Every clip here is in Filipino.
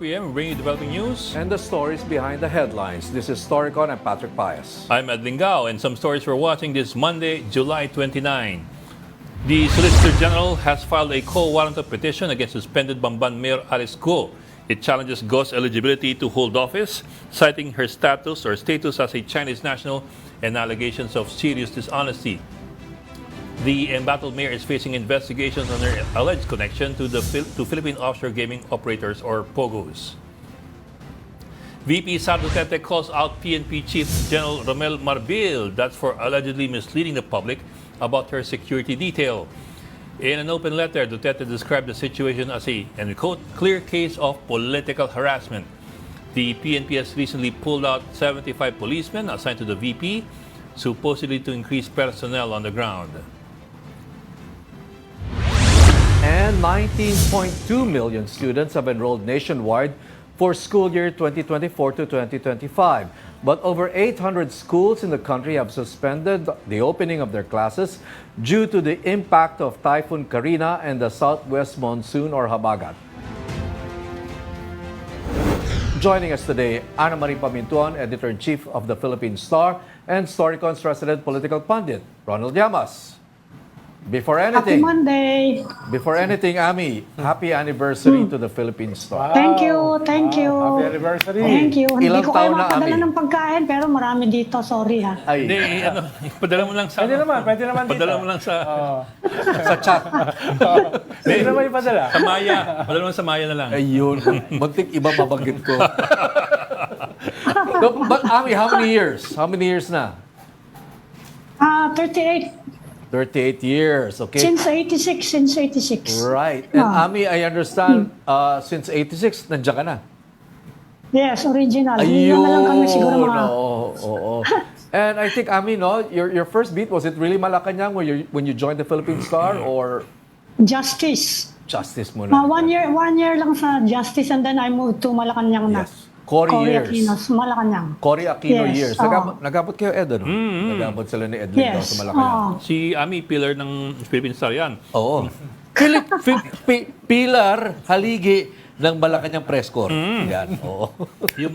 p.m. we bring you developing news. And the stories behind the headlines. This is Storycon and Patrick Paez. I'm Ed Lingao, and some stories we're watching this Monday, July 29. The Solicitor General has filed a co-warrant of petition against suspended Bamban Mayor Alice Go. It challenges Go's eligibility to hold office, citing her status as a Chinese national and allegations of serious dishonesty. The embattled mayor is facing investigations on her alleged connection to Philippine offshore gaming operators, or POGOs. VP Sara Duterte calls out PNP Chief General Romel Marbil, that's for allegedly misleading the public about her security detail. In an open letter, Duterte described the situation as a, and we quote, clear case of political harassment. The PNP has recently pulled out 75 policemen assigned to the VP, supposedly to increase personnel on the ground. And 19.2 million students have enrolled nationwide for school year 2024 to 2025. But over 800 schools in the country have suspended the opening of their classes due to the impact of Typhoon Karina and the southwest monsoon or habagat. Joining us today, Ana Marie Pamintuan, Editor-in-Chief of the Philippine Star, and Storycon's resident political pundit, Ronald Llamas. Before Happy anything, Monday. Before anything, Ami, happy anniversary to the Philippine Star. Thank you, thank you. Happy anniversary. Thank you. Hindi Ilang ko kayo taon na, makapadala Ami? ng pagkain, pero marami dito. Sorry ha. Ay, Hindi, padala mo lang sa... Pwede naman dito. Padala mo lang sa... sa chat. Pwede naman ipadala. Sa Maya. Padala mo sa Maya na lang. Ayun, muntik iba mabanggit ko. No, but Ami, how many years? How many years na? 38. 38 years, okay? Since 86. Right. And Ami, I understand, since 86, nandiyan ka na. Yes, original. Hindi na lang kami siguro mga... Oo. And I think, Ami, no, your first beat, was it really Malacanang when you joined the Philippine Star, or Justice. Justice muna? One year lang sa Justice, and then I moved to Malacanang na. Yes. Cory years. Aquinos, Malacanang. Cory Aquino Yes, years. oo. Nagabot kayo, Ed, ano? Nagabot sila ni Ed Lingao Yes. sa Malacanang. oo. Si Ami, pillar ng Philippine Star yan. Oo. Pilar haligi ng Malacanang press corps. Yan, oo. Yung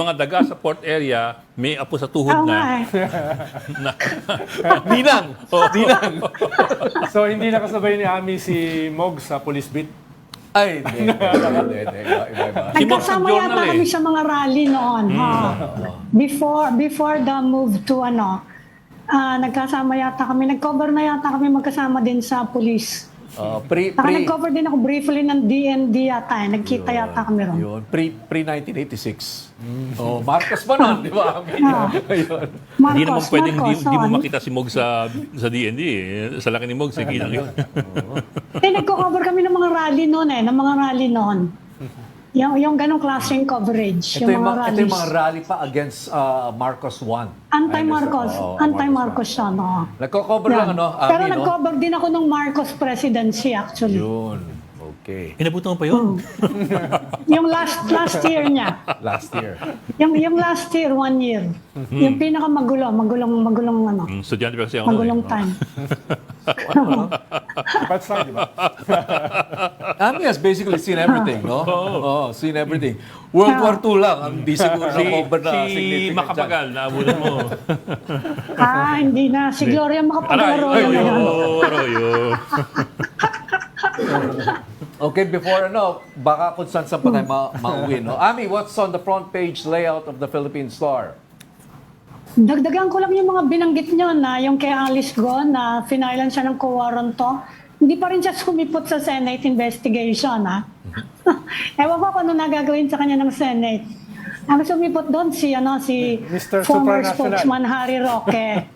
mga daga sa port area, may apo sa tuhod Oo na. nga eh. Dinang! Dinang! So, hindi nakasabay ni Ami si Mog sa police beat. Ay, hindi. Iba. Si Mog sa Nagkasama journal yata eh. kami sa mga rally noon. Before the move to nagkasama yata kami. Nag-cover na yata kami magkasama din sa police. Nag-cover din ako briefly ng DND yata. Nagkita yata kami ron. Yun. Pre-1986. Oh, Marcos pa nun, di ba? Ayun. Hindi naman pwedeng hindi mo oo. makita si Mog sa DND. Sa laki ni Mog, sige lang yun. Nagko-cover kami ng mga rally noon ng mga rally noon. Yung ganong klaseng coverage. Ito yung mga rally pa against Marcos 1. Anti-Marcos. Oo, Anti-Marcos siya, no? Nagko-cover lang, ano? Pero Ami, no? nag-cover din ako ng Marcos presidency, actually. Yun. Okay. Inabutan mo pa yun? Yung last year niya. Last year. Yung last year, 1 year. Yung magulong ano. Estudyante pa kasi ako. Magulong time. Dapat sa, di ba? Ami has basically seen everything, no? Oo, seen everything. World War II lang, ang di siguro na cover na Si significant Makapagal, naabutan mo. Hindi na. Si Gloria makapag-aro Aray, na yan. Arroyo. Okay, before baka kung saan pa tayo mauwi, no? Ami, what's on the front page layout of the Philippine Star? Dagdagan ko lang yung mga binanggit nyo na yung kay Alice Go na finailan siya ng co-warrant to. Hindi pa rin siya sumipot sa Senate investigation, ha? Ewan ko kung ano nagagawin sa kanya ng Senate. Ang sumipot doon si Mr. former Supranational. spokesman Harry Roque.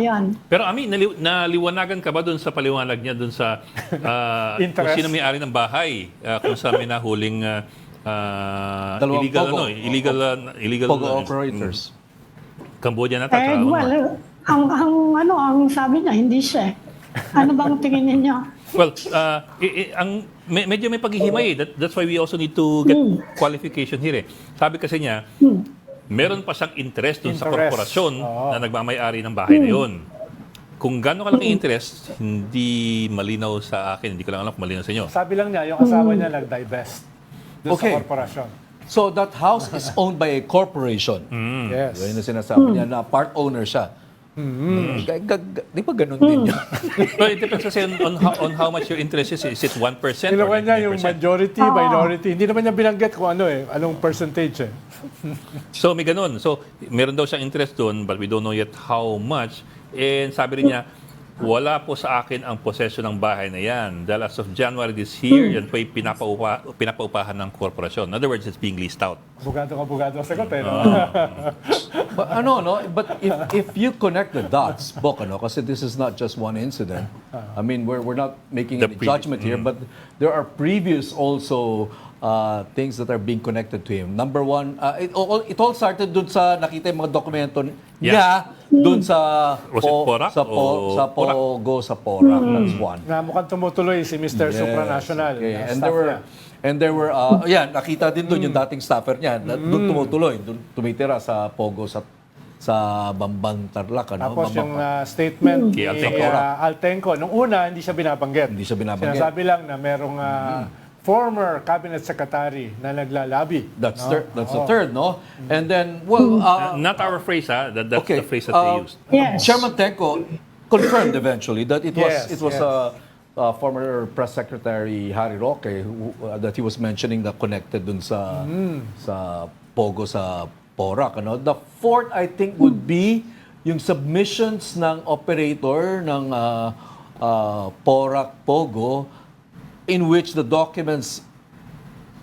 Yan. Pero Ami, naliwanagan ka ba doon sa paliwanag niya doon sa kung Interest. sino may-ari ng bahay, kung saan may nahuling Dalawang illegal POGO operators. Cambodia na tatrabaho. Well, ang sabi niya, hindi siya. Ano bang tingin niyo? Well, medyo may paghihimay. That's why we also need to get qualification here. Sabi kasi niya, meron pa siyang interest dun sa korporasyon na nagmamay-ari ng bahay na yun. Kung gano'n kalaking interest, hindi malinaw sa akin. Hindi ko lang alam kung malinaw sa inyo. Sabi lang niya, yung asawa niya nag-divest. doon Okay. sa korporasyon. So that house is owned by a corporation. Yes. Yun yung sinasabi niya na part owner siya. Di ba ganun din yun? But it depends kasi on how much your interest is. Is it 1% or Kinuha niya yung 99%? majority, minority. Hindi naman niya binanggit kung anong percentage. So may ganun. So meron daw siyang interest doon but we don't know yet how much. And sabi rin niya, wala po sa akin ang posesyon ng bahay na yan. Dahil as of January this year, yan po ay pinapaupahan ng korporasyon. In other words, it's being leased out. Bugado ang sagot no? But but if you connect the dots, Bok, kasi this is not just one incident. I mean, we're not making The any previous- judgment here, but there are previous also things that are being connected to him. Number one, it all started dun sa nakita yung mga dokumento niya dun sa Was it Porac sa o Porac? POGO sa Porac. That's one. Na mukhang tumutuloy si Mr. Supranational. Okay. na And staff there were niya. nakita din doon yung dating staffer niya. Doon tumutuloy, doon tumitira sa POGO sa Bamban Tarlac, Tapos yung statement ni Altenco. Altenco, nung una hindi siya binabanggit. Hindi siya binabanggit. Sinasabi lang na merong former cabinet secretary na naglalabi. That's the third, no? And then, well, Not our phrase, ha? That's okay. the phrase that they used. Yes. Chairman Tenko confirmed eventually that it Yes, was yes. former press secretary Harry Roque that he was mentioning na connected dun sa POGO sa Porac. The fourth, I think, would be yung submissions ng operator ng Porac POGO in which the documents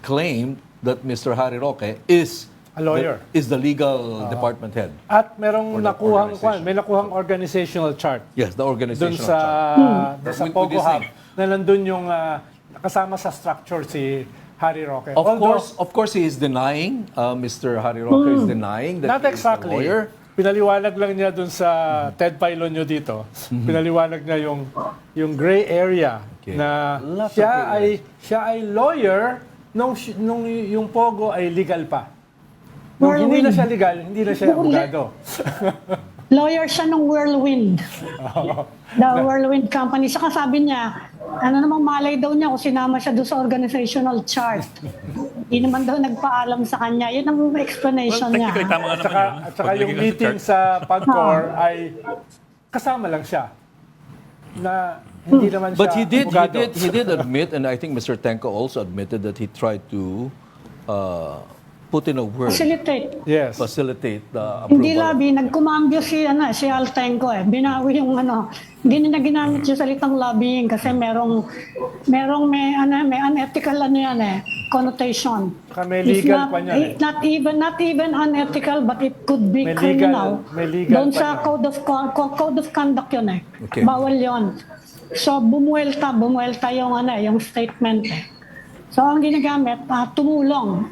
claim that Mr. Harry Roque is A lawyer. is the legal department head. At merong Or the organization. may nakuhang organizational chart Yes, the dun organizational sa, chart. dun sa With POGO his Hub name. na nandun yung kasama sa structure si Harry Roque. Of course, he is denying. Mr. Harry Roque is denying that Not he is a exactly. lawyer. Pinaliwanag lang niya dun sa TED Pylon nyo dito. Pinaliwanag niya yung gray area Okay. na Lots of siya ay lawyer nung yung POGO ay legal pa. Nung hindi Whirlwind. na siya legal, hindi na siya abogado. Lawyer siya ng Whirlwind. The Whirlwind Company. Saka sabi niya, namang malay daw niya kung sinama siya doon sa organizational chart. Hindi naman daw nagpaalam sa kanya. Yun ang explanation niya. Technically, tama nga naman yun. At saka Pag yung naging meeting chart. sa PAGCOR ay kasama lang siya. Na hindi naman siya But he abogado. did admit, and I think Mr. Tenko also admitted that he tried to put in a word, Facilitate. Yes. facilitate the Hindi approval. labi, nagkumambyo si Altenco Binawi yung hindi na ginamit yung salitang lobbying kasi merong may unethical connotation. Saka may legal pa niya eh. Not even unethical but it could be May criminal. may legal Doon pa sa niya. code of conduct yun Okay. Bawal yun. So bumuelta yung statement So ang ginagamit, tumulong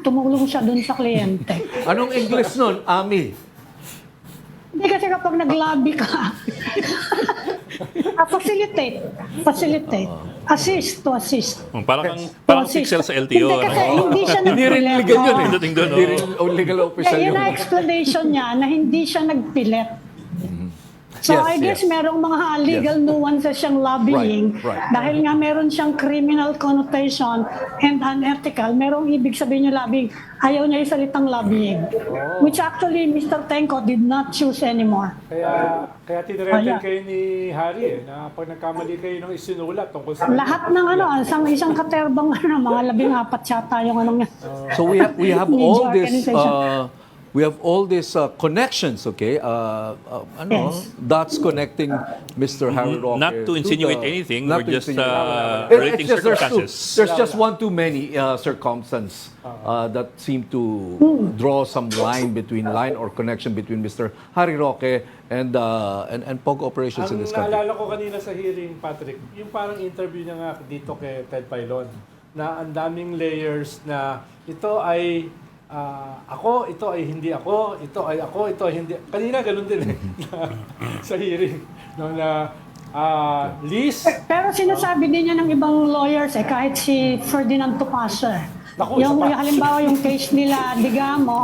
siya dun sa kliyente. Anong English nun, Ami? Hindi kasi kapag nag-lobby ka, facilitate, assist. Parang pixel sa LTO. Hindi kasi hindi siya Hindi rin nagpilit. legal yun eh. Oo. Dating doon, Hindi rin legal official Yan yun. ang explanation niya na hindi siya nagpilit. So Yes, I guess yes. merong mga legal nuances siyang lobbying Right. dahil nga meron siyang criminal connotation and unethical. Merong ibig sabihin yung lobbying. Ayaw niya yung salitang lobbying. Which actually Mr. Tenko did not choose anymore. Kaya tiniretin Ayan. kayo ni Harry na pag nagkamali kayo ng isinulat tungkol sa Lahat ng isang katerbang mga 14 yata yung niya. So we have Media all this organization. connections, okay? Yes. Dots connecting Mr. Harry Roque. Not to insinuate anything, not we're to just insinuate. relating It's just circumstances. There's just one too many circumstances that seem to draw some line or connection between Mr. Harry Roque and POGO operations in Ang this country. naalala ko kanina sa hearing, Patrick, yung parang interview niya nga dito kay Ted Pylon, na ang daming layers na ito ay ako, ito ay hindi ako, ito ay hindi. Kanina ganun din eh, sa hearing. No, na lease, Pero sinasabi din niya ng ibang lawyers kahit si Ferdinand Topacio. Naku, Yung isa pa. halimbawa yung case nila, Digamo,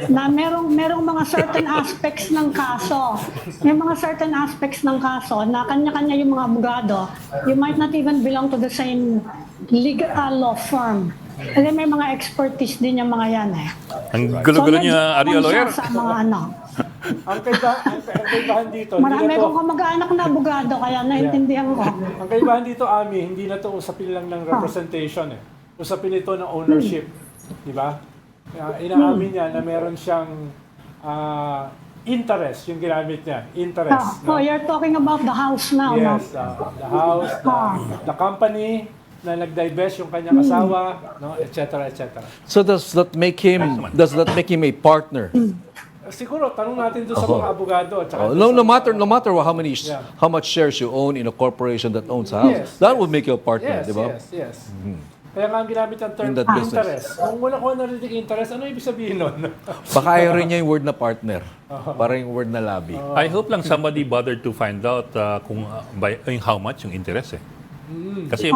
na merong mga certain aspects ng kaso. May mga certain aspects ng kaso na kanya-kanya yung mga abogado. You might not even belong to the same legal law firm. Kasi may mga expertise din yung mga yan eh. Ang gulo-gulo niya, are you a lawyer? Sa mga ano. Ang kaibahan dito, Marami hindi na to, kong kamag-anak na abogado, kaya naintindihan ko. ang kaibahan dito, Ami, hindi na to usapin lang ng representation eh. Usapin ito ng ownership. Di ba? Inaamin niya na meron siyang interest, yung ginamit niya. Interest. So you're talking about the house now, no? Yes, the house, the company na nag-divest yung kanyang asawa, no, etc. etc. So does that make him a partner? Siguro tanong natin doon sa mga abogado at saka No matter how much shares you own in a corporation that owns a house, that would make you a partner, Yes, di ba? yes. Kaya nga ang ginamit ng term In that business. interest. Kung wala ko narinig interest, ano ibig sabihin nun? Baka ayaw rin niya yung word na partner. Parang yung word na lobby. I hope lang somebody bothered to find out kung how much yung interest eh. Kasi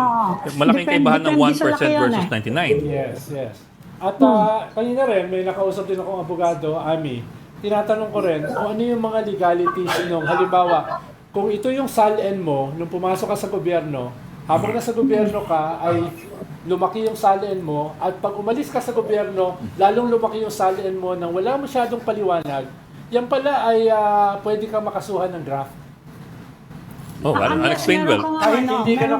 malaking kaibahan ng 1% depende sa laki yan versus 99. Yes. At kanina rin, may nakausap din akong abogado, Ami. Tinatanong ko rin kung ano yung mga legalities nung halimbawa, kung ito yung SALN mo, nung pumasok ka sa gobyerno, habang nasa gobyerno ka ay lumaki yung SALN mo at pag umalis ka sa gobyerno, lalong lumaki yung SALN mo nang wala masyadong paliwanag, yan pala ay pwede kang makasuhan ng graft. Oh, unexplained well. Kahit hindi ka na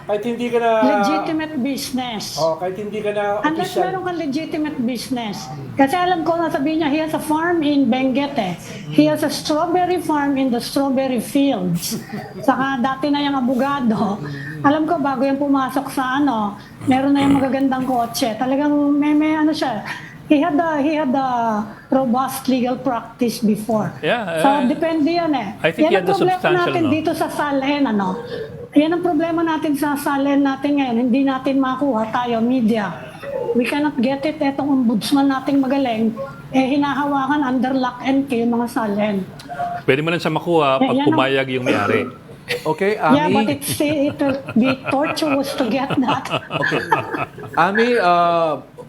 kahit hindi ka na legitimate business. kahit hindi ka na Unless official. meron kang legitimate business. Kasi alam ko na sabihin niya, he has a farm in Benguet eh. He has a strawberry farm in the strawberry fields. Saka dati na yung abogado. Alam ko bago yung pumasok sa meron na yung magagandang kotse. Talagang may ano siya. He had a robust legal practice before. Yeah, So depende yan eh. I think he had Yan ang the problema substantial, natin no? dito sa SALN, Yan ang problema natin sa SALN natin ngayon. Hindi natin makuha tayo, media. We cannot get it. Etong ombudsman nating magaling, hinahawakan under lock and key yung mga SALN. Pwede mo lang siya makuha pag yan ang- pumayag yung may-ari. Okay, Yeah, but Ami. it will be torturous to get that. Ami,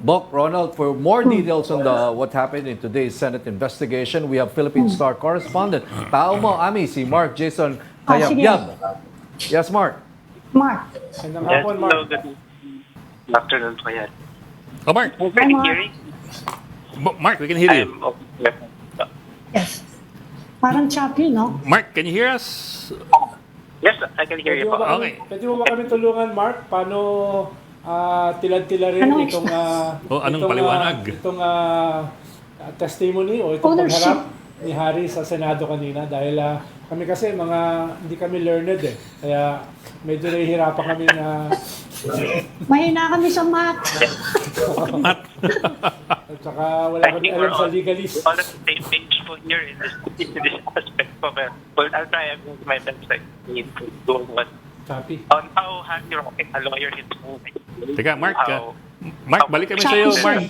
Bok, Ronald, for more details on what happened in today's Senate investigation, we have Philippine Star correspondent. Tao mo, Ami, si Mark Jason sige. Kayabyab. Yes, Mark. Mark. Magandang Yes, hapon, Mark. hello, good afternoon po yan. Oh, Mark. Can Hi, you Mark. hear me? Mark, we can hear you. I'm okay. Yes. Parang choppy, no? Mark, can you hear us? Yes, I can hear you po. Okay. Pwede mo ba kami tulungan, Mark? Paano tilad-tila rin Anong itong anong paliwanag? itong testimony o itong Ownership. pagharap ni Harry sa Senado kanina dahil kami kasi hindi kami learned eh. Kaya medyo nahihirapan kami na Mahina kami sa math. at saka wala I kami think alam sa legalist. all on the same page po here in this aspect po. But I'll try and do my best to do what Choppy. on how Harry Roque, a lawyer, is moving. Teka, Mark. How- Mark, balik kami sa iyo, Choppy, Mark.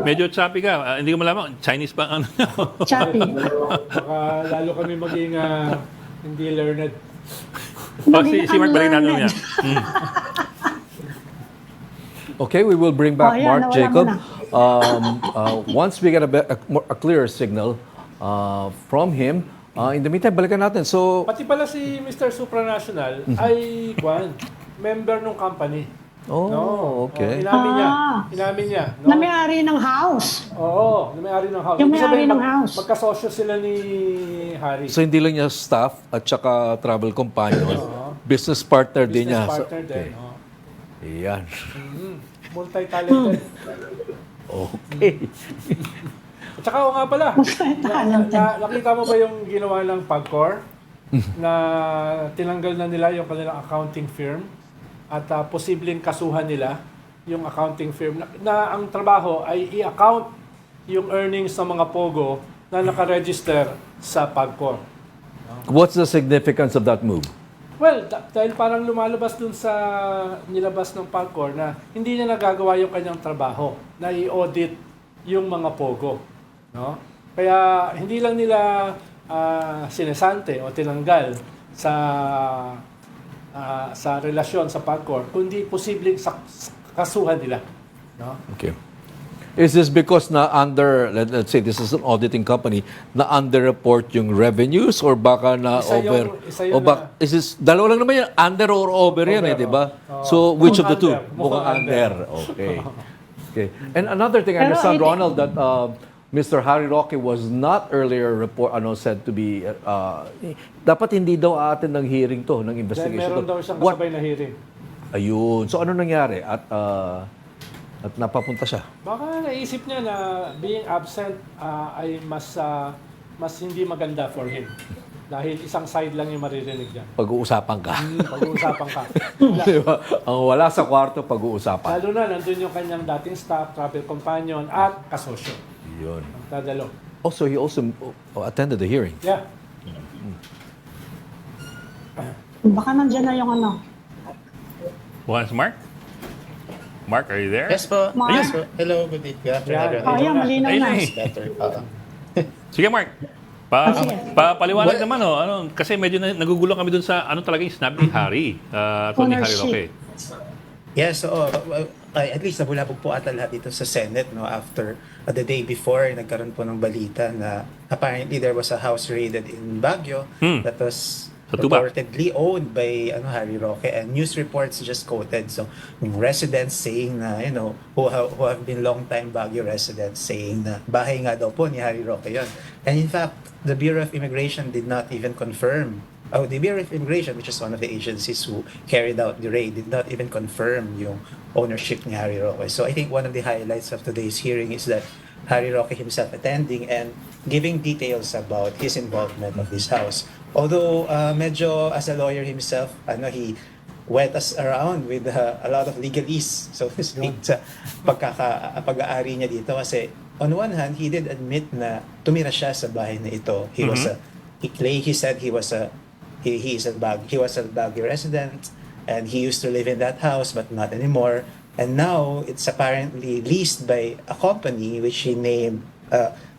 Medyo choppy ka. Hindi ko malaman. Chinese ba ang ano? Choppy. Baka lalo kami maging hindi learned. Si Mark, balik natin niya. Okay, we will bring back Ayan, Mark nawala Jacob. mo Once we get a clearer signal from him, in the meantime, balikan natin. So, Pati pala si Mr. Supranational ay member ng company. okay. Inamin niya. No? Na may-ari ng house. Oo, na may-ari ng house. Yung Ibig may-ari sabihin, ng house. Magkasosyo sila ni Harry. So, hindi lang niya staff at saka travel companion. Business partner din niya. Business partner din. Oo. Ayan. Multi-talented. Okay. At saka nga pala, nakita mo ba yung ginawa ng PAGCOR na tinanggal na nila yung kanilang accounting firm at posibleng kasuhan nila yung accounting firm na ang trabaho ay i-account yung earnings ng mga POGO na nakaregister sa PAGCOR. What's the significance of that move? Well, dahil parang lumalabas dun sa nilabas ng PAGCOR na hindi niya nagagawa yung kanyang trabaho na i-audit yung mga POGO. No? Kaya hindi lang nila sinesante o tinanggal sa relasyon sa PAGCOR, kundi posibleng kasuhan nila. No? Okay. Is this because na let's say this is an auditing company, na under-report yung revenues or baka na Isa yun is this, dalawa lang naman yan, under or over yan di ba? So, which of the two? Mukhang under. Okay. Okay. And another thing, I understand, Ronald, that Mr. Harry Roque was not earlier said to be, dapat hindi daw atin ng hearing to, ng investigation. Meron daw siyang kasabay na hearing. Ayun. So, ano nangyari? At napapunta siya? Baka naisip niya na being absent ay mas hindi maganda for him. Dahil isang side lang yung maririnig niya. Pag-uusapan ka. Pag-uusapan ka. Diba? Ang wala sa kwarto, pag-uusapan. Lalo na, nandun yung kanyang dating staff, travel companion, at kasosyo. Yun. Tadalo. Oh, so he also attended the hearing? Yeah. Baka nandiyan na yung ano. Once, Mark? Mark, are you there? Yes po. Mark? Yes po. Hello, good afternoon. Oh, yan, malinaw na. Ayun eh. Better. Sige, Mark. Paliwanag naman, kasi medyo nagugulong kami dun sa ano talaga yung sinabi ni Harry, Tony Harry Roque. Yes, so at least nabulabog po ata lahat dito sa Senate after the day before nagkaroon po ng balita na apparently there was a house raided in Baguio that was reportedly owned by Harry Roque, and news reports just quoted yung residents saying na who have been long time Baguio residents saying na bahay nga daw po ni Harry Roque yon. And in fact, the Bureau of Immigration did not even confirm. The Bureau of Immigration, which is one of the agencies who carried out the raid, did not even confirm yung ownership ni Harry Roque. So I think one of the highlights of today's hearing is that Harry Roque himself attending and giving details about his involvement of this house. Although medyo as a lawyer himself, he went us around with a lot of legalese, so to speak, sa pag-aari niya dito. Kasi on one hand, he did admit na tumira siya sa bahay na ito. He said he was a Baguio resident, and he used to live in that house, but not anymore. And now it's apparently leased by a company which he named,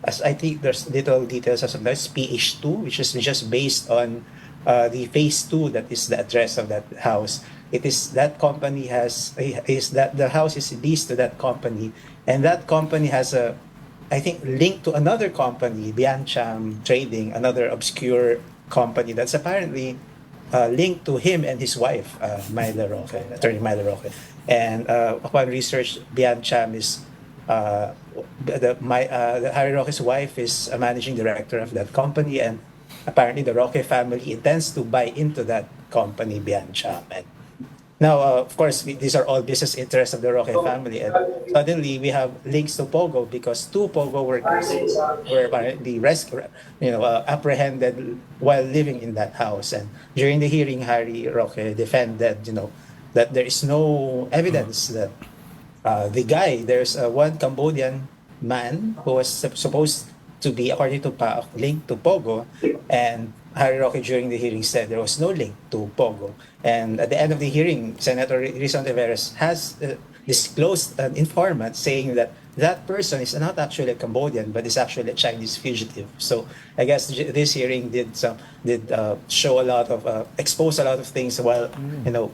as I think there's little details as of that, PH2, which is just based on the phase 2, that is the address of that house. It is that company the house is leased to that company, and that company has I think linked to another company, Biancham Trading, another obscure company that's apparently linked to him and his wife, Attorney Myla Roque. And upon research, Biancham is Harry Roque's wife is a managing director of that company, and apparently the Roque family intends to buy into that company, Biancham. And now, of course, these are all business interests of the Roque family, and suddenly we have links to POGO because 2 POGO workers were apparently apprehended while living in that house. And during the hearing, Harry Roque defended, that there is no evidence that there's one Cambodian man who was supposed to be, according to PAOK, linked to POGO, and Harry Roque during the hearing said there was no link to POGO. And at the end of the hearing, Senator Rizon Tiveros has disclosed an informant saying that that person is not actually a Cambodian, but is actually a Chinese fugitive. So I guess this hearing did show a lot of expose a lot of things while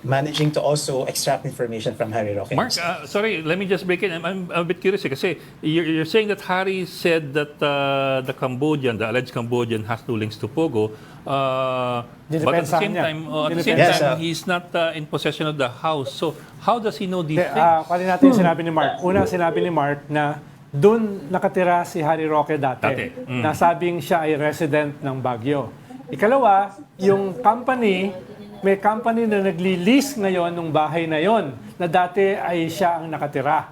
managing to also extract information from Harry Roque. Mark, sorry, let me just break in. I'm a bit curious kasi you're saying that Harry said that the alleged Cambodian has no links to POGO. But at the same time, he's not in possession of the house. So how does he know these things? Kunin natin yung sinabi ni Mark. Una, sinabi ni Mark na doon nakatira si Harry Roque dati. Nasabing siya ay resident ng Baguio. Ikalawa, yung may company na nagli-lease ngayon ng bahay na yon na dati ay siya ang nakatira.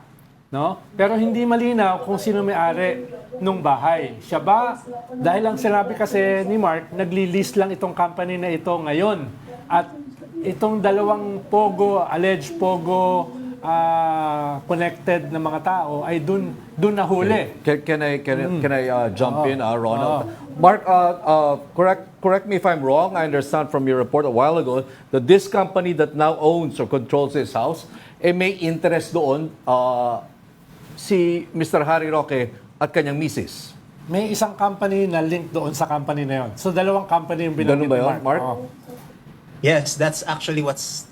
No? Pero hindi malinaw kung sino may-ari nung bahay. Siya ba? Dahil ang sinabi kasi ni Mark, nagli-lease lang itong company na ito ngayon. At itong dalawang POGO, alleged POGO connected na mga tao ay dun nahuli. Can I jump in, Ronald? Mark, correct me if I'm wrong. I understand from your report a while ago that this company that now owns or controls this house, may interest doon si Mr. Harry Roque at kanyang misis. May isang company na link doon sa company na yon. So dalawang company yung binanggit ni Mark. Mark? Yes, that's actually what's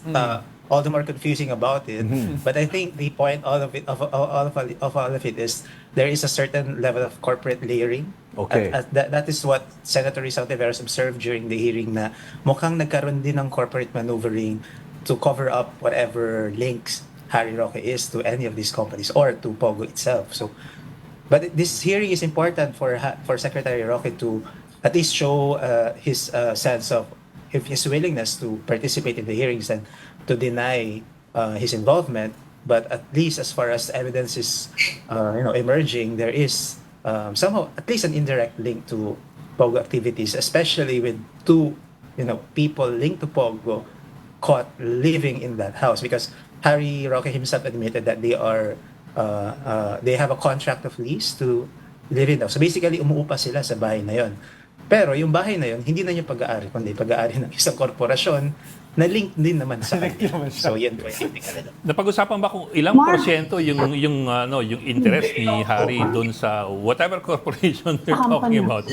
all the more confusing about it. But I think the point all of it is there is a certain level of corporate layering. Okay. That is what Senator Rizal Tiveros observed during the hearing, na mukhang nagkaroon din ng corporate maneuvering to cover up whatever links Harry Roque is to any of these companies or to POGO itself. So, but this hearing is important for Secretary Roque to at least show his sense of his willingness to participate in the hearings and to deny his involvement. But at least as far as evidence is emerging, there is somehow at least an indirect link to POGO activities, especially with two people linked to POGO caught living in that house, because Harry Roque himself admitted that they have a contract of lease to live in. So basically, umuupa sila sa bahay na yon. Pero yung bahay na yon, hindi na niya pag-aari, kundi pag-aari ng isang korporasyon na link din naman sa kanya. So yan po yung Napag-usapan ba kung ilang porsyento yung interest ni Harry doon sa whatever corporation they're talking about?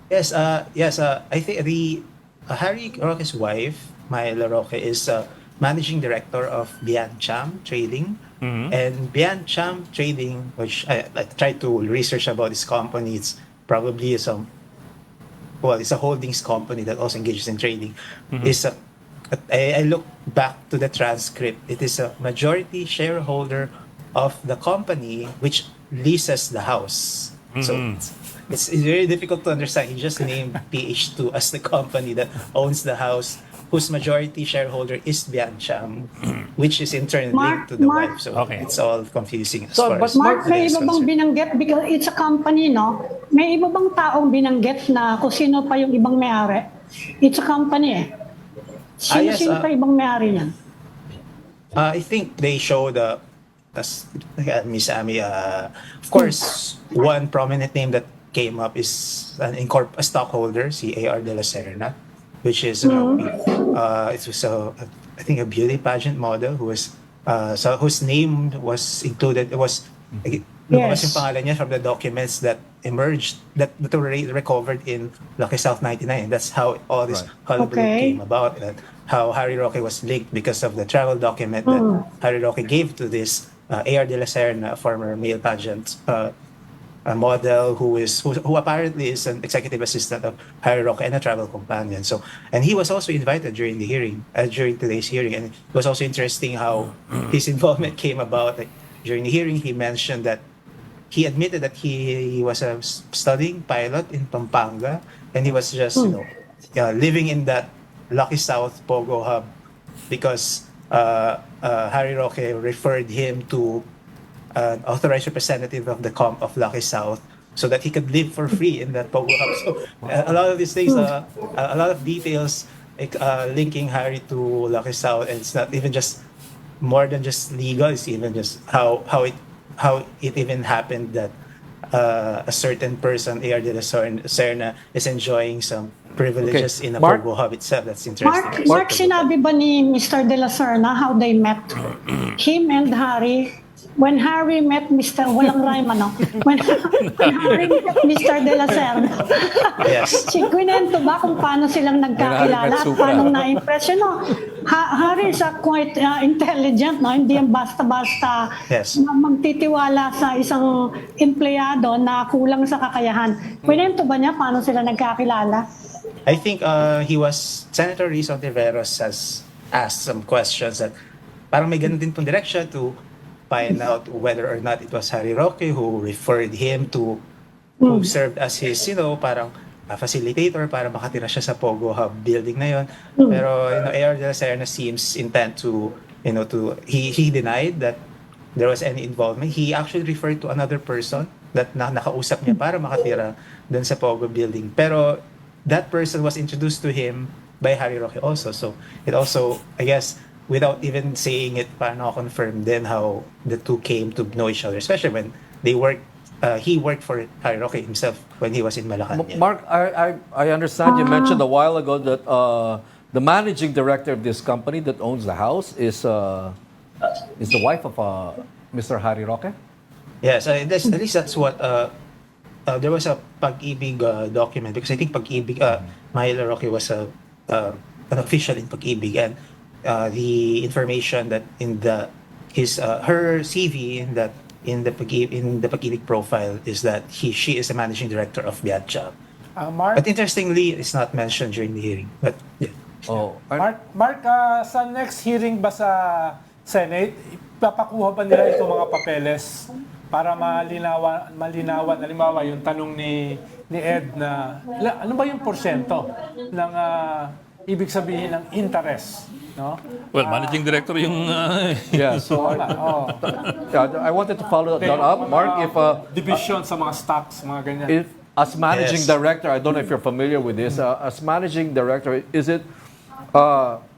Yes, I think Harry Roque's wife, Myla Roque, is managing director of Biancham Trading. And Biancham Trading, which I tried to research about this company, it's probably it's a holdings company that also engages in trading. I look back to the transcript. It is a majority shareholder of the company which leases the house. So it's very difficult to understand. He just named PH2 as the company that owns the house, whose majority shareholder is Biancham, which is in turn linked to the wife. So it's all confusing as far as Mark, may iba bang binanggit? Because it's a company, no? May iba bang taong binanggit na kung sino pa yung ibang may-ari? It's a company, eh. Sino pa ibang may-ari niyan? I think they show Miss Amy, of course, one prominent name that came up is a stockholder, si A.R. de la Serna, which is it was I think a beauty pageant model whose name was included. It was lumabas yung pangalan niya from the documents that emerged that were recovered in Lucky South 99. That's how all this hullabaloo came about. That how Harry Roque was linked because of the travel document that Harry Roque gave to this A.R. de la Serna, a former male pageant a model who apparently is an executive assistant of Harry Roque and a travel companion. So, and he was also invited during the hearing, during today's hearing, and it was also interesting how his involvement came about. Like, during the hearing, he mentioned that he admitted that he was studying pilot in Pampanga, and he was just living in that Lucky South POGO hub because Harry Roque referred him to an authorized representative of of Lucky South so that he could live for free in that POGO hub. So a lot of these things, a lot of details linking Harry to Lucky South, and it's not even just more than just legal. It's even just how it even happened that a certain person, A.R. de la Serna, is enjoying some privileges in a POGO hub itself. That's interesting. Mark, sinabi ba ni Mr. de la Serna how they met? Him and Harry. When Harry met Mr. Walang rhyme, When Harry met Mr. de la Serna. Yes. Kwento ba kung paano silang nagkakilala at paano na-impress? Harry is quite intelligent, no? Hindi yan basta-basta magtitiwala sa isang empleyado na kulang sa kakayahan. Kwento ba niya paano sila nagkakilala? I think Senator Rizal Tiveros has asked some questions that parang may ganun din pong direction to find out whether or not it was Harry Roque who referred him to, who served as his, parang facilitator para makatira siya sa POGO hub building na yon. Pero, A.R. de la Serna seems intent to, he denied that there was any involvement. He actually referred to another person that nakausap niya para makatira dun sa POGO building. Pero, that person was introduced to him by Harry Roque also. So, it also, I guess, without even saying it, paano confirmed then how the two came to know each other, especially when he worked for Harry Roque himself when he was in Malacanang. Mark, I understand you mentioned a while ago that the managing director of this company that owns the house is the wife of Mr. Harry Roque? Yes, at least that's what there was a Pag-ibig document, because I think Pag-ibig, Myla Roque was an official in Pag-ibig, and the information that in the his her CV that in the Pag-ibig profile is that she is a managing director of Bianca. Mark, But interestingly, it's not mentioned during the hearing. But yeah. Oh, Mark, sa next hearing ba sa Senate, ipapakuha ba nila itong mga papeles para malinawan, halimbawa yung tanong ni Ed na ano ba yung porsyento ng ibig sabihin ng interest, no? Well, managing director yung... yeah. So I wanted to follow that up, Mark. If division sa mga stocks, mga ganyan. if as managing Yes. director, I don't know if you're familiar with this. As managing director, is it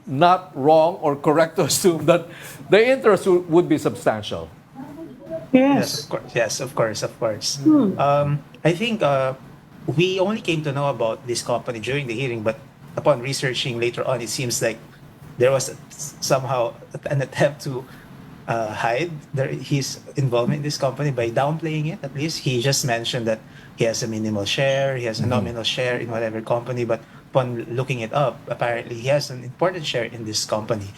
not wrong or correct to assume that the interest would be substantial? Yes. Of course. I think we only came to know about this company during the hearing, but upon researching later on, it seems like there was somehow an attempt to hide his involvement in this company by downplaying it. At least he just mentioned that he has a minimal share, he has a nominal share in whatever company, but upon looking it up, apparently he has an important share in this company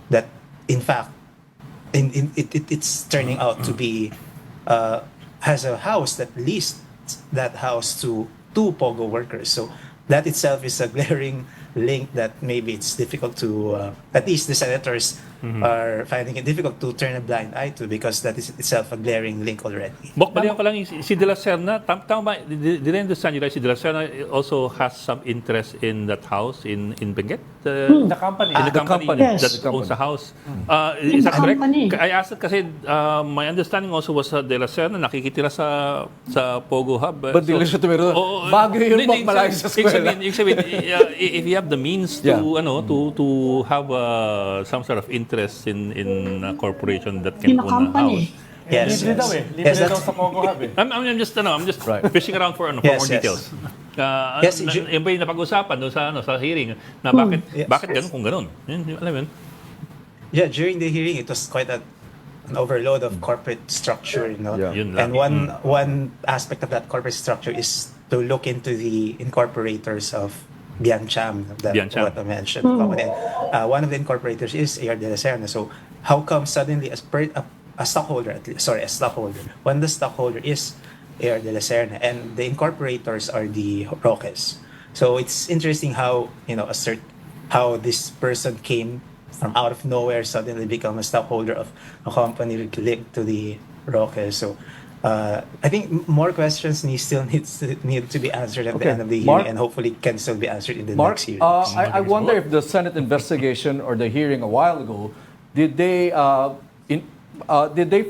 that, in fact, it's turning out to be has a house that leased that house to two POGO workers. So that itself is a glaring link that maybe it's difficult to, at least the senators are finding it difficult to turn a blind eye to, because that is itself a glaring link already. Bok, balikan ko lang si De La Serna. Tama ba? Did I understand you right? Si De La Serna also has some interest in that house in Benguet? The company. In the company Yes. that owns the house. In Is that the correct? company. I asked it kasi my understanding also was De La Serna nakikitira sa POGO Hub. But di lang siya tumira. Bago yun, Bok, malayo sa eskwela. Ibig sabihin, if you have the means to to have some sort of interest in a corporation that can In a own a company. house. Yes, Libre yes. daw eh. Libre Yes, daw that's- sa POGO Hub eh. I'm just Right. fishing around for Yes, more yes. details. Yes, Yung ba yung napag-usapan doon sa hearing na Yes, bakit yes. ganun kung ganun? Alam mo yun? Yeah, during the hearing, it was quite an overload of corporate structure, you know. Yeah. Yun lang. And one aspect of that corporate structure is to look into the incorporators of Biancham, Biancham. what I mentioned. One of the incorporators is AR de la Serna. So how come suddenly a stockholder, when the stockholder is AR de la Serna and the incorporators are the Roques. So it's interesting how, how this person came from out of nowhere, suddenly become a stockholder of a company linked to the Roque. So I think more questions need to be answered at the Okay. end of the Mark? hearing, and hopefully can still be answered in the Mark, next hearing. I wonder if the Senate investigation or the hearing a while ago, did they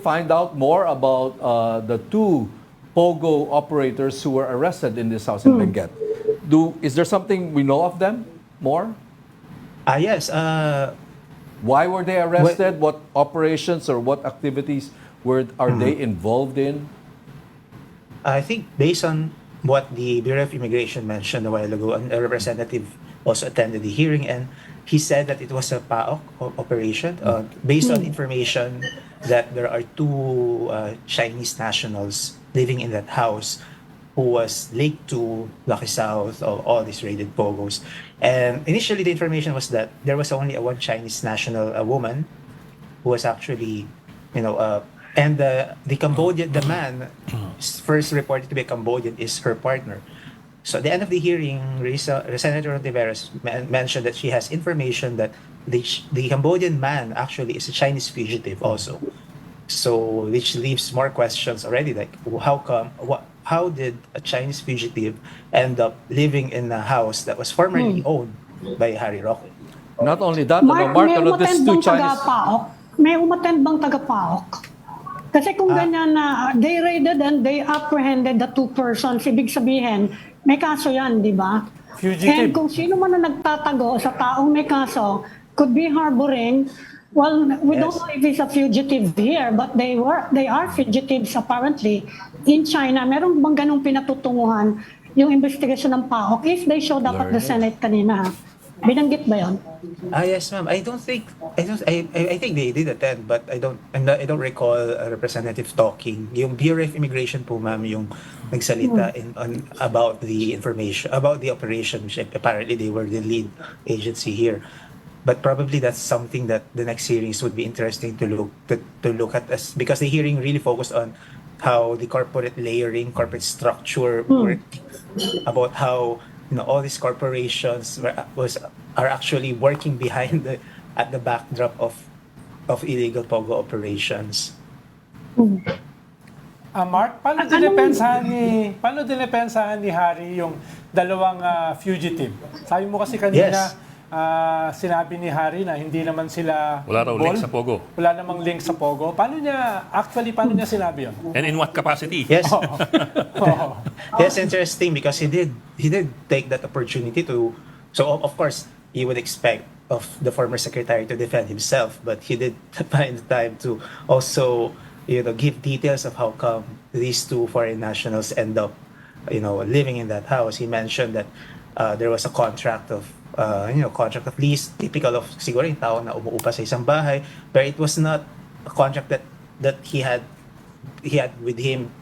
find out more about the two POGO operators who were arrested in this house in Benguet? Is there something we know of them more? Yes. Why were they arrested? What operations or what activities are they involved in? I think based on what the Bureau of Immigration mentioned a while ago, and a representative also attended the hearing, and he said that it was a PAOK operation based on information that there are two Chinese nationals living in that house who was linked to Lucky South of all these raided POGOs. And initially the information was that there was only one Chinese national, a woman, who was actually, and the Cambodian, the man first reported to be a Cambodian is her partner. So at the end of the hearing, Senator Ontiveros mentioned that she has information that the Cambodian man actually is a Chinese fugitive also. So which leaves more questions already, like how did a Chinese fugitive end up living in a house that was formerly owned by Harry Roque? Not only that, Mark, may this umattend two bang Chinese... taga-PAOK? May umattend bang taga-PAOK? Kasi kung ganyan na they raided and they apprehended the two persons, ibig sabihin, may kaso yan, di ba? Fugitive. And kung sino man na nagtatago sa taong may kaso, could be harboring. Well, we don't know if he's a fugitive here, but they are fugitives apparently in China. Meron bang ganung pinatutunguhan yung investigation ng PAOK if they showed up at the Senate kanina? Binanggit ba yun? Yes, ma'am. I think they did attend, but I don't recall a representative talking. Yung Bureau of Immigration po, ma'am, yung nagsalita about the information, about the operation, which apparently they were the lead agency here. But probably that's something that the next series would be interesting to look at, as because the hearing really focused on how the corporate layering, corporate structure worked, about how all these corporations are actually working behind at the backdrop of illegal POGO operations. Mark, paano dinepensahan ni Harry yung dalawang fugitive? Sabi mo kasi kanina, Yes. sinabi ni Harry na hindi naman sila Wala raw link sa POGO. Wala namang link sa POGO. Paano niya sinabi yun? And in what capacity? Yes. Oh. Yes, interesting because he did take that opportunity to. So of course you would expect of the former secretary to defend himself, but he did find the time to also give details of how come these two foreign nationals end up living in that house. He mentioned that there was a contract of contract of lease, typical of siguro yung tao na umuupa sa isang bahay, but it was not a contract that he had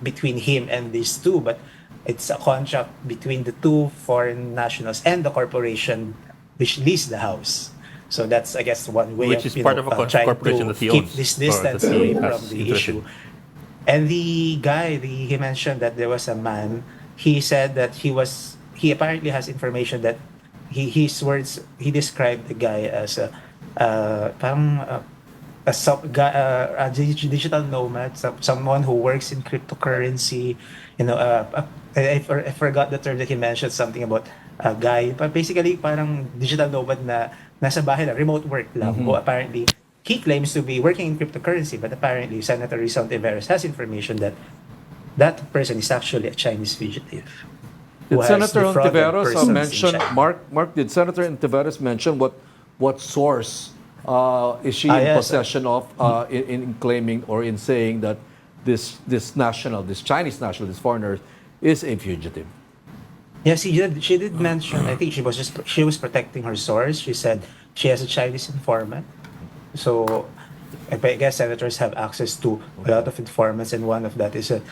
between him and these two, but it's a contract between the two foreign nationals and the corporation which leased the house. So that's, I guess, one way Which of is part of a trying corporation to that he keep owns, this or distance that he away has from the interest in. issue. And the guy, he mentioned that there was a man. He said that he apparently has information that his words, he described the guy as a digital nomad, someone who works in cryptocurrency. I forgot the term that he mentioned, something about a guy, but basically parang digital nomad na nasa bahay lang, remote work lang. Who apparently he claims to be working in cryptocurrency, but apparently Senator Rizal Tiveros has information that that person is actually a Chinese fugitive. Did who has Senator defrauded Ontiveros persons in mention, China. Mark, did Senator Ontiveros mention what source is she in Yes. possession of in claiming or in saying that this Chinese national, this foreigner, is a fugitive? Yes, she did mention. I think she was protecting her source. She said she has a Chinese informant. So I guess senators have access to a lot of informants, and one of that is that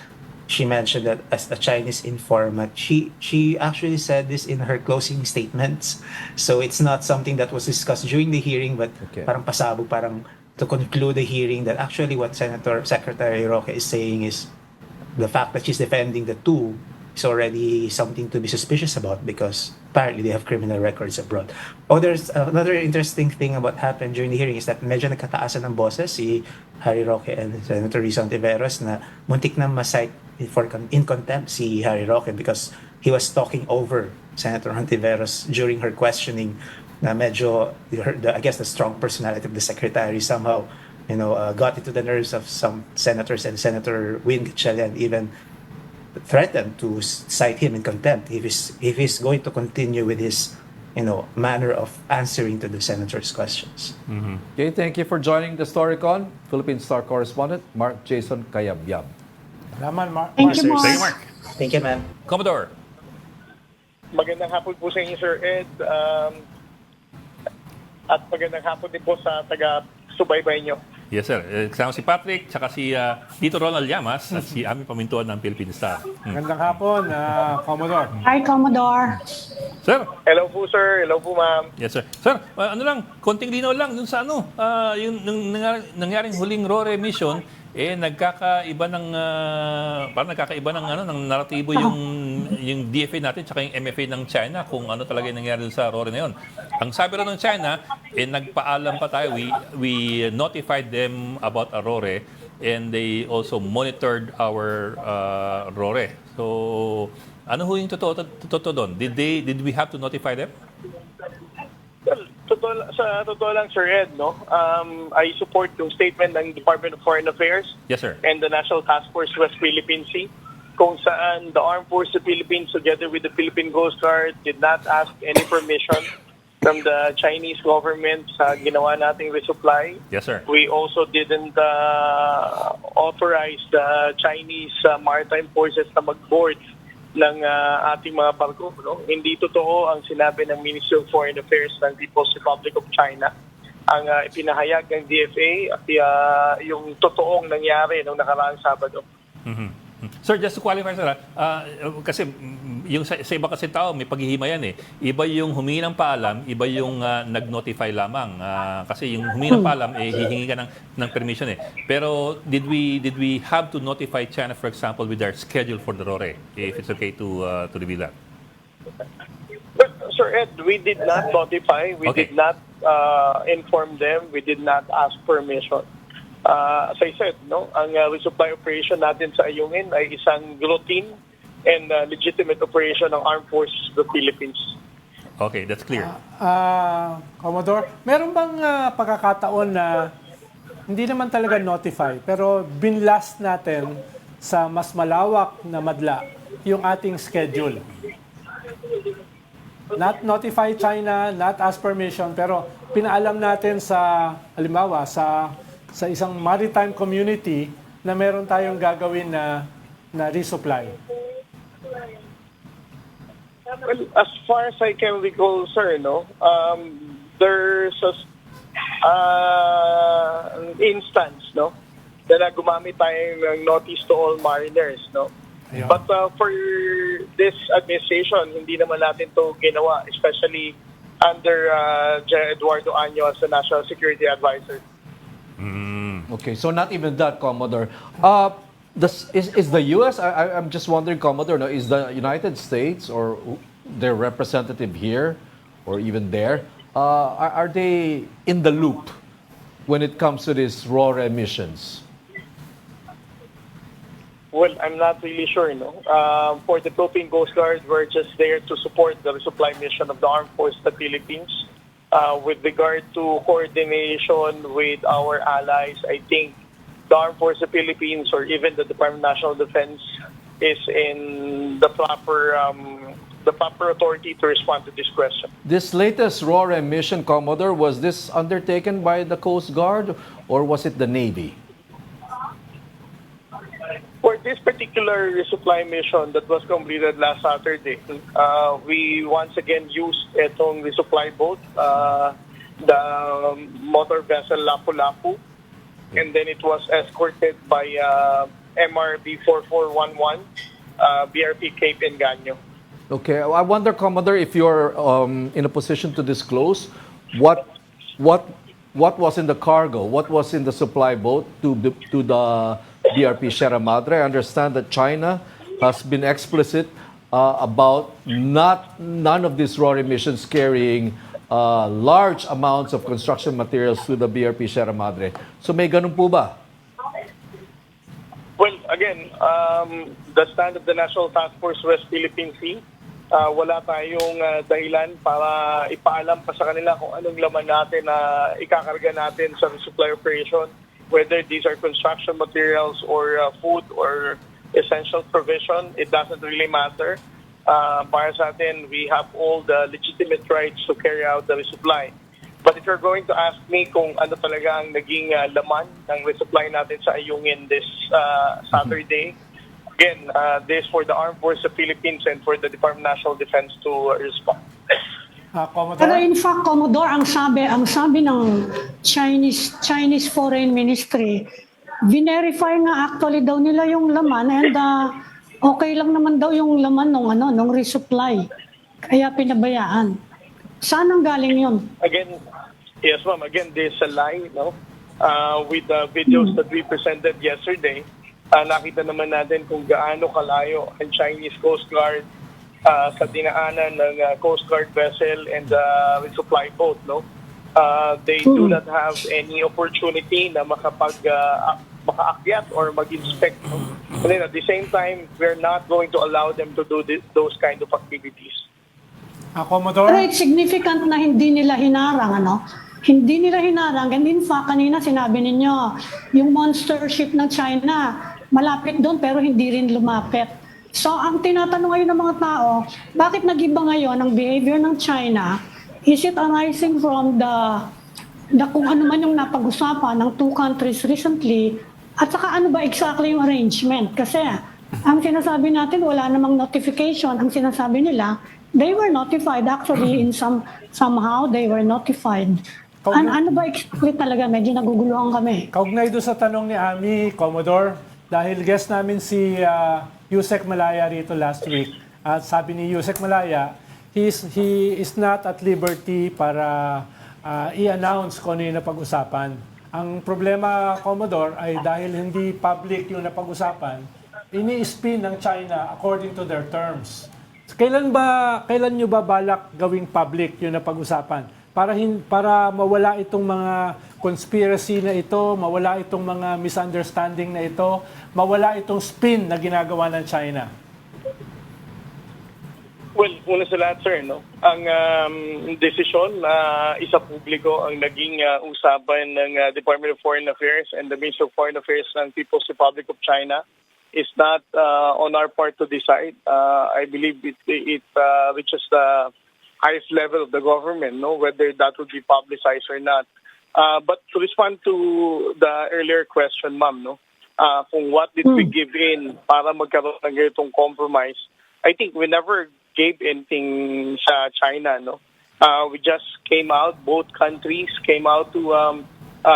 she mentioned that as a Chinese informant. She actually said this in her closing statements. So it's not something that was discussed during the hearing, but Okay. parang pasabog, parang to conclude the hearing, that actually what Secretary Roque is saying is the fact that she's defending the two is already something to be suspicious about, because apparently they have criminal records abroad. Oh, there's another interesting thing about happened during the hearing is that medyo nagkataasan ng boses si Harry Roque and Senator Rizal Tiveros na muntik na ma-cite in contempt si Harry Roque because he was talking over Senator Ontiveros during her questioning, na medyo I guess the strong personality of the secretary somehow got into the nerves of some senators, and Senator Win Gatchalian even threatened to cite him in contempt if he's going to continue with his manner of answering to the senator's questions. Okay, thank you for joining the Storycon. Philippine Star correspondent Mark Jason Kayabyab. Salamat, Mark. Thank you, Sir. Mark. Thank you, Mark. Thank you, ma'am. Commodore. Magandang hapon po sa inyo, Sir Ed. At magandang hapon din po sa taga-subaybay nyo. Yes, sir. Kasama si Patrick, tsaka si Tito Ronald Llamas at si Ami Pamintuan ng Philippine Star. Magandang hapon, Commodore. Hi, Commodore. Sir. Hello po, sir. Hello po, ma'am. Yes, sir. Sir, konting linaw lang dun sa yung nangyaring huling Roque mission, nagkakaiba ng ng naratibo yung DFA natin tsaka yung MFA ng China kung ano talaga yung nangyari dun sa Roque na yun. Ang sabi rin ng China, nagpaalam pa tayo, we notified them about Roque, and they also monitored our Roque. So, ano ho yung totoo doon? Did we have to notify them? Well, sa totoo lang, Sir Ed, no? I support yung statement ng Department of Foreign Affairs Yes, sir. and the National Task Force West Philippine Sea, kung saan the Armed Forces of the Philippines together with the Philippine Coast Guard did not ask any permission from the Chinese government sa ginawa nating resupply. Yes, sir. We also didn't authorize the Chinese maritime forces na mag-board ng ating mga barko. No? Hindi totoo ang sinabi ng Ministry of Foreign Affairs ng People's Republic of China. Ang ipinahayag ng DFA at yung totoong nangyari noong nakaraang Sabado. Sir, just to qualify, sir, kasi yung sa iba kasi tao, may paghihimayan eh. Iba yung humingi ng paalam, iba yung nag-notify lamang. Kasi yung humingi ng paalam, hihingi ka ng permission eh. Pero did we have to notify China, for example, with our schedule for the Roque? If it's okay to reveal that. But, Sir Ed, we did not notify, we Okay. did not inform them, we did not ask permission. As I said, no, ang resupply operation natin sa Ayungin ay isang routine and legitimate operation ng Armed Forces of the Philippines. Okay, that's clear. Commodore, meron bang pagkakataon na hindi naman talaga notify, pero binlast natin sa mas malawak na madla yung ating schedule? Not notify China, not ask permission, pero pinaalam natin sa, halimbawa, sa isang maritime community na meron tayong gagawin na resupply. Well, as far as I can recall, sir, no, there's an instance, no, na gumamit tayo ng notice to all mariners, no. Ayun. But for this administration, hindi naman natin to ginawa, especially under General Eduardo Año as the National Security Advisor. Okay, so not even that, Commodore. Is the U.S., I'm just wondering, Commodore, no, is the United States or their representative here or even there, are they in the loop when it comes to these RORE missions? Well, I'm not really sure, no. For the Philippine Coast Guard, we're just there to support the resupply mission of the Armed Forces of the Philippines. With regard to coordination with our allies, I think the Armed Forces of the Philippines or even the Department of National Defense is in the proper authority to respond to this question. This latest RORE mission, Commodore, was this undertaken by the Coast Guard or was it the Navy? For this particular resupply mission that was completed last Saturday, we once again used itong resupply boat, the motor vessel Lapu-Lapu, and then it was escorted by MRB 4411, BRP Cape Engaño. Okay, I wonder, Commodore, if you're in a position to disclose what was in the cargo, what was in the supply boat to the BRP Sierra Madre. I understand that China has been explicit about none of these RORE missions carrying large amounts of construction materials to the BRP Sierra Madre. So may ganun po ba? Well, again, the stand of the National Task Force West Philippine Sea, wala tayong dahilan para ipaalam pa sa kanila kung anong laman natin na ikakarga natin sa resupply operation, whether these are construction materials or food or essential provision. It doesn't really matter. Para sa atin, we have all the legitimate rights to carry out the resupply. But if you're going to ask me kung ano talaga ang naging laman ng resupply natin sa Ayungin this Saturday, again, this for the Armed Forces of the Philippines and for the Department of National Defense to respond. Pero Commodore? in fact, Commodore, ang sabi ng Chinese Foreign Ministry, verify nga actually daw nila yung laman and okay lang naman daw yung laman nung resupply. Kaya pinabayaan. Saan ang galing yun? Again, yes ma'am, again, this is a lie, no? With the videos that we presented yesterday, nakita naman natin kung gaano kalayo ang Chinese Coast Guard sa dinaanan ng Coast Guard vessel and resupply boat, no? They do not have any opportunity na makaakyat or mag-inspect. No? And then at the same time, we're not going to allow them to do those kind of activities. Commodore? Pero it's significant na hindi nila hinarang, ano? Hindi nila hinarang. And in fact, kanina sinabi ninyo, yung monster ship ng China, malapit doon pero hindi rin lumapit. So, ang tinatanong ngayon ng mga tao, bakit nag-iba ngayon ang behavior ng China? Is it arising from the kung ano man yung napag-usapan ng two countries recently? At saka ano ba exactly yung arrangement? Kasi ang sinasabi natin, wala namang notification. Ang sinasabi nila, they were notified. Actually, somehow, they were notified. Ano ba exactly talaga? Medyo naguguluhan kami. Kaugnay doon sa tanong ni Ami, Commodore, dahil guest namin si Yusek Malaya rito last week. At sabi ni Yusek Malaya, he is not at liberty para i-announce kung ano yung napag-usapan. Ang problema, Commodore, ay dahil hindi public yung napag-usapan, ini-spin ng China according to their terms. Kailan nyo ba balak gawing public yung napag-usapan? Para mawala itong mga conspiracy na ito, mawala itong mga misunderstanding na ito, mawala itong spin na ginagawa ng China? Well, una sa lahat, sir, no? Ang desisyon na isa publiko ang naging usapan ng Department of Foreign Affairs and the Ministry of Foreign Affairs ng People's Republic of China is not on our part to decide. I believe it reaches the highest level of the government, no, whether that would be publicized or not. But to respond to the earlier question, ma'am, no, kung what did we give in para magkaroon ng ganitong compromise, I think we never gave anything sa China, no. We just came out, both countries came out to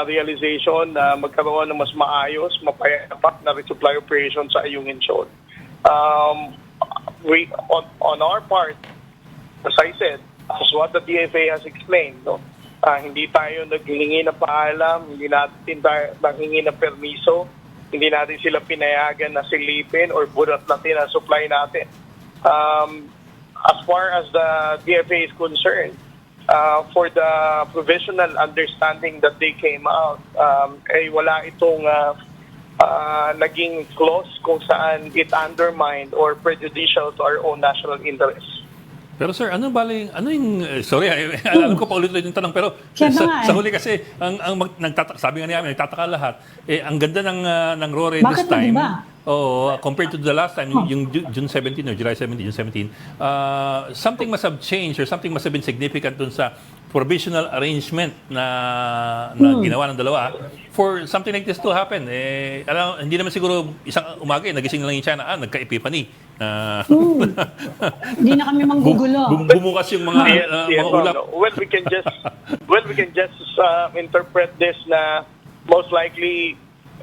realization na magkaroon ng mas maayos, mapayapak na resupply operation sa Ayungin Shoal. We, on our part, as I said, as what the DFA has explained, no, hindi tayo naghingi ng paalam, hindi natin tayo naghingi ng permiso, hindi natin sila pinayagan na silipin or burat natin ang supply natin. As far as the DFA is concerned, for the provisional understanding that they came out, ay wala itong naging clause kung saan it undermined or prejudicial to our own national interests. Pero sir, ano yung, sorry, alam ko pa ulit-ulit yung tanong, pero sa huli kasi, sabi nga niya, nagtataka lahat, ang ganda ng Roque this time, compared to the last time, yung June 17 or July 17, June 17, something must have changed or something must have been significant dun sa provisional arrangement na ginawa ng dalawa for something like this to happen. Hindi naman siguro isang umaga, nagising lang yung China, nagka-epiphany. Hindi na kami manggugulo. Bumukas yung mga ulap. No. Well, we can just interpret this na most likely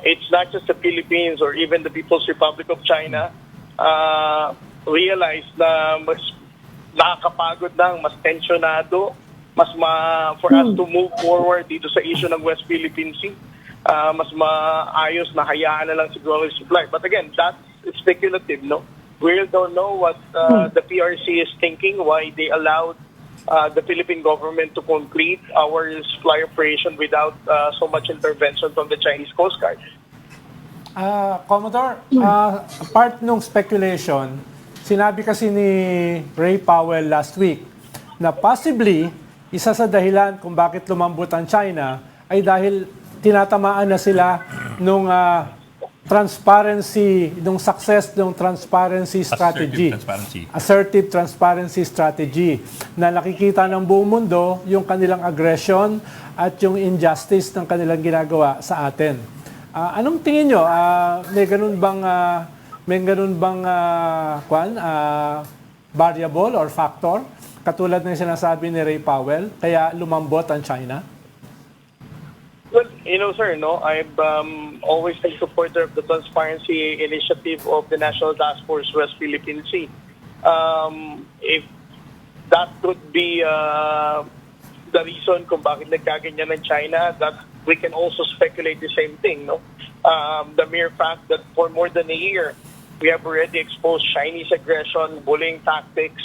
it's not just the Philippines or even the People's Republic of China realize na mas nakakapagod na, mas tensionado, for us to move forward dito sa issue ng West Philippine Sea. Mas maayos na hayaan na lang siguro yung supply. But again, that's speculative, no? We don't know what the PRC is thinking, why they allowed the Philippine government to complete our supply operation without so much intervention from the Chinese Coast Guard. Commodore, part nung speculation, sinabi kasi ni Ray Powell last week na possibly isa sa dahilan kung bakit lumambot ang China ay dahil tinatamaan na sila nung transparency, nung success ng transparency strategy. Assertive transparency strategy na nakikita ng buong mundo yung kanilang aggression at yung injustice ng kanilang ginagawa sa atin. Anong tingin nyo? May ganun bang variable or factor katulad ng sinasabi ni Ray Powell kaya lumambot ang China? Well, sir, no, I've always been supporter of the transparency initiative of the National Task Force West Philippine Sea. If that could be the reason kung bakit nagkaganyan ng China, that we can also speculate the same thing, no? The mere fact that for more than a year, we have already exposed Chinese aggression, bullying tactics,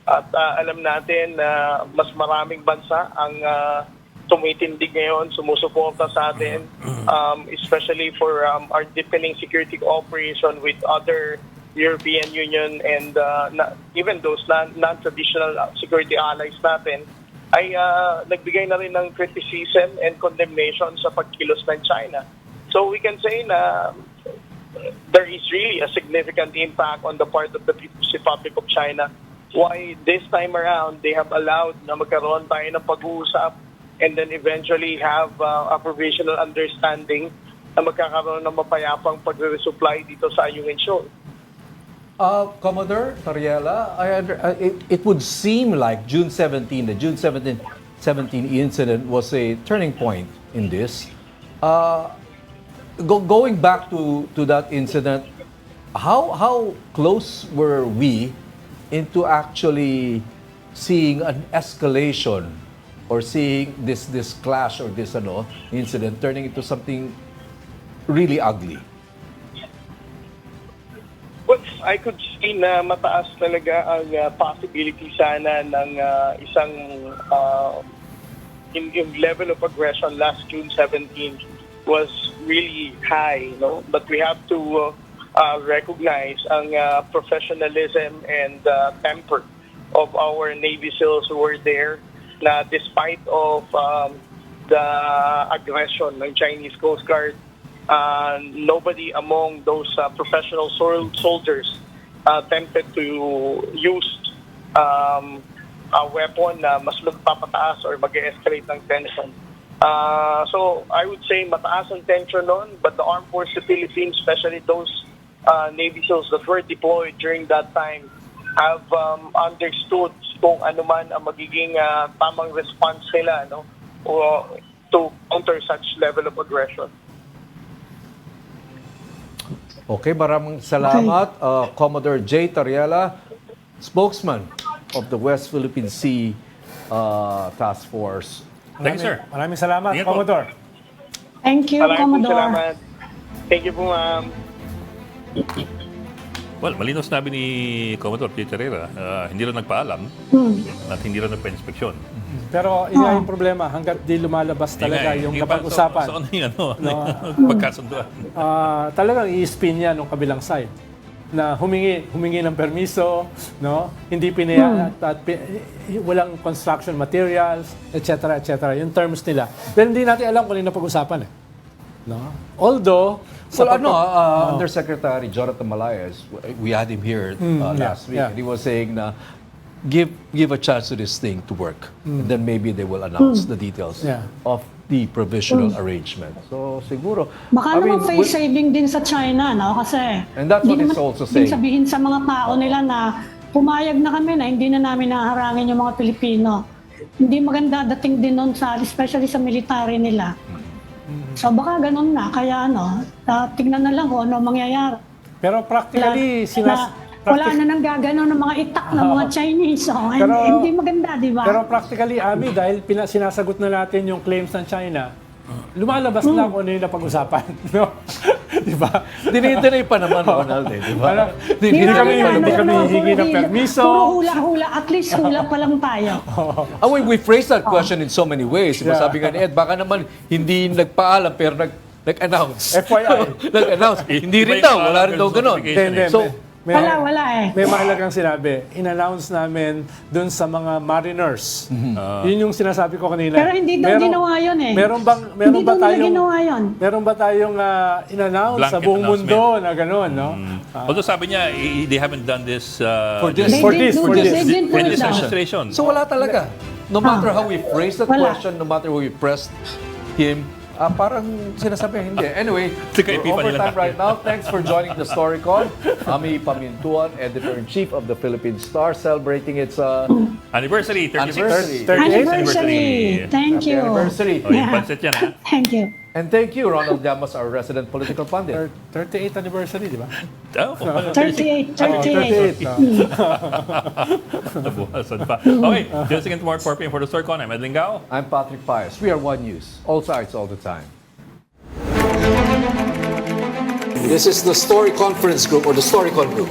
at alam natin na mas maraming bansa ang tumitindig ngayon, sumusuporta sa atin, especially for our deepening security cooperation with other European Union and even those non-traditional security allies natin, ay nagbigay na rin ng criticism and condemnation sa pagkilos ng China. So we can say na there is really a significant impact on the part of the People's Republic of China. Why this time around, they have allowed na magkaroon tayo ng pag-uusap and then eventually have a provisional understanding na magkakaroon ng mapayapang pag-resupply dito sa Ayungin Shoal. Commodore Tariela, it would seem like the June 17 incident was a turning point in this. going back to that incident, how close were we into actually seeing an escalation or seeing this clash or this incident turning into something really ugly? Well, I could say na mataas talaga ang possibility sana ng isang yung level of aggression last June 17 was really high, no? But we have to recognize ang professionalism and temper of our Navy SEALs who were there, na despite of the aggression ng Chinese Coast Guard, nobody among those professional soldiers attempted to use a weapon na mas magpapataas or mag-escalate ng tension. So I would say mataas ang tension noon, but the Armed Forces of the Philippines, especially those Navy SEALs that were deployed during that time, have understood kung ano man ang magiging tamang response nila, no, to counter such level of aggression. Okay, maraming salamat. Commodore J. Tariela, spokesman of the West Philippine Sea Task Force. Maraming- Thank you, sir. Maraming salamat, Ingat po. Commodore. Thank you, Maraming Commodore. salamat. Thank you po, ma'am. Well, malinaw sinabi ni Commodore J. Terrera, hindi rin nagpaalam at hindi rin nagpa-inspeksyon. Pero yun nga yung problema, hanggat di lumalabas talaga yung kapag-usapan. So, ano yung pagkasunduan? Talagang i-spin yan ng kabilang side na humingi ng permiso, no? Hindi pinaya at walang construction materials, etc. Yung terms nila. Pero hindi natin alam kung ano yung napag-usapan eh. No? Although, Undersecretary Jonathan Malayas, we had him here last week, yeah. and he was saying na give a chance to this thing to work, and then maybe they will announce the details Yeah. of the provisional arrangement. So siguro, Baka naman face saving din sa China, no? Kasi And that's what hindi it's naman also din saying. sabihin sa mga tao nila na pumayag na kami na hindi na namin naharangin yung mga Pilipino. Hindi maganda dating din nun sa, especially sa military nila. So baka ganun na, kaya tignan na lang kung ano mangyayari. pero practically, Wala na nang gaganon ng mga itak ng mga Chinese. So, hindi maganda, di ba? Pero practically, Ami, dahil sinasagot na natin yung claims ng China, lumalabas na kung ano yung napag-usapan. No? Di ba? dinay pa naman, Ronald, di ba? Hindi kami hihingi ng permiso. Puro hula-hula, at least hula pa lang tayo. We phrased that question in so many ways. Diba? Yeah. Sabi nga ni Ed, baka naman hindi nagpaalam pero nag-announce. FYI. Nag-announce. Hindi rin daw, wala rin daw ganun. So, Wala eh. May mahalagang sinabi. In-announce namin dun sa mga mariners. Yun yung sinasabi ko kanina. Pero hindi daw ginawa yun eh. Meron Hindi ba daw nila tayong ginawa yun. Meron ba tayong in-announce sa Blanket buong mundo na gano'n, no? Although sabi niya, they haven't done this For this. They For did this, do for this. this. They did do in it this daw. administration. So wala talaga. No matter how we phrase that Wala. question, no matter how we pressed him, parang sinasabi hindi. Anyway, Sige, we're ipipan over nila time na. right now. Thanks for joining the Storycon. Ami Pamintuan, Editor-in-Chief of the Philippine Star, celebrating its Anniversary, 36. Anniversary. 38th Anniversary. Thank happy you. anniversary. Oh, yung pansit yan, ha? Thank you. And thank you, Ronald Llamas, our resident political pundit. 38th anniversary, di ba? Oh, 38. Nabuhasan pa. Okay, just again tomorrow at 4 p.m. for the Storycon. I'm Ed Lingao. I'm Patrick Pius. We are One News. All sides, all the time. This is the Story Conference Group or the Storycon Group.